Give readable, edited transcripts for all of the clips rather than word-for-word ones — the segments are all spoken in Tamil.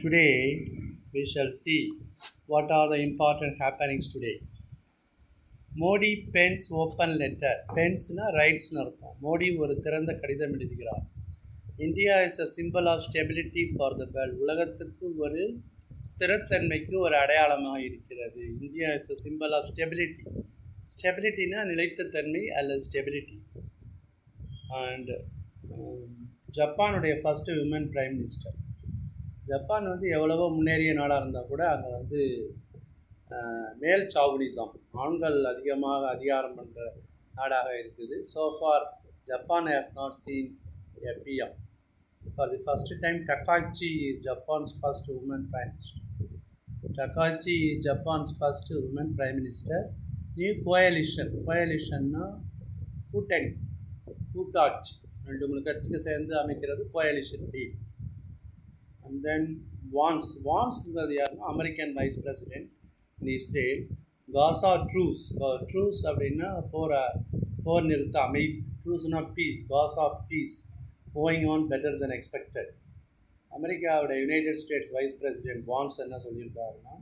Today we shall see what are the important happenings today. Modi pens open letter. பென்ஸ்னால் ரைட்ஸ்னு இருக்கும். மோடி ஒரு திறந்த கடிதம் எழுதுகிறார். India is a symbol of stability for the world. உலகத்துக்கு ஒரு ஸ்திரத்தன்மைக்கு ஒரு அடையாளமாக இருக்கிறது. India is a symbol of stability. ஸ்டெபிலிட்டினா நிலைத்த தன்மை அல்லது ஸ்டெபிலிட்டி. அண்ட் ஜப்பானுடைய first women prime minister. Japan எவ்வளவோ முன்னேறிய நாடாக இருந்தால் கூட அங்கே மேல் சாவுனிசம், ஆண்கள் அதிகமாக அதிகாரம் பண்ணுற நாடாக இருக்குது. So far Japan has not seen a PM. For the first time Takaichi is Japan's first woman prime minister. Takaichi is Japan's first woman prime minister. New கோயலிஷன்னா கூட்டணி, கூட்டாட்சி, 2-3 கட்சிக்கு சேர்ந்து அமைக்கிறது கோயலிஷன் டீல். அண்ட் தென் வான்ஸ்ங்கிறது யாருன்னா American vice president in Israel. Gaza truce அப்படின்னா போர் நிறுத்த அமைதி. ட்ரூஸ்னா peace. Gaza peace going on better than expected. அமெரிக்காவோட யுனைடெட் ஸ்டேட்ஸ் வைஸ் பிரசிடென்ட் வான்ஸ் என்ன சொல்லியிருக்காருன்னா,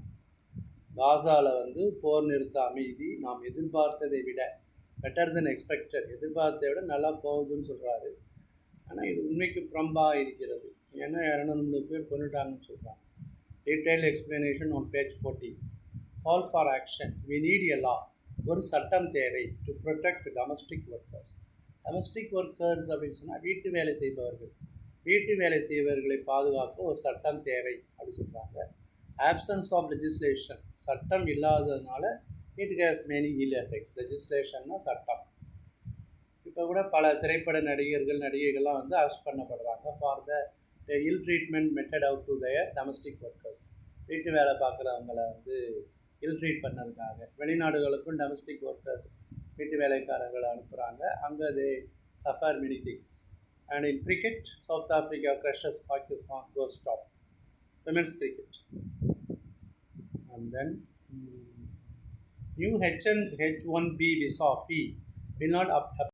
காசாவில் போர் நிறுத்த அமைதி நாம் எதிர்பார்த்ததை விட பெட்டர் தென் எக்ஸ்பெக்டட், எதிர்பார்த்ததை விட நல்லா போகுதுன்னு சொல்கிறாரு. ஆனால் இது உண்மைக்கு புறம்பாக இருக்கிறது. ஏன்னா 203 பேர் கொண்டுட்டாங்கன்னு சொல்கிறாங்க. Detail explanation on page 14. Call for action. We need a law. ஒரு சட்டம் தேவை to protect domestic workers. Domestic workers அப்படின்னு சொன்னால் வீட்டு வேலை செய்பவர்களை பாதுகாக்க ஒரு சட்டம் தேவை அப்படி சொல்கிறாங்க. Absence of legislation. சட்டம் இல்லாததுனால it has many ill effects. லெஜிஸ்லேஷன்னா சட்டம். இப்போ கூட பல திரைப்பட நடிகைகள்லாம் அரெஸ்ட் பண்ணப்படுறாங்க for the ill treatment meted out to their domestic workers. வீட்டு வேலை பார்க்குறவங்கள இல் ட்ரீட் பண்ணதுக்காக. வெளிநாடுகளுக்கும் டொமஸ்டிக் ஒர்க்கர்ஸ் வீட்டு வேலைக்காரர்களை அனுப்புகிறாங்க. அங்கே they suffer many things. And in cricket, South Africa crushes Pakistan, goes top. Women's cricket. And then new H1B visa fee will not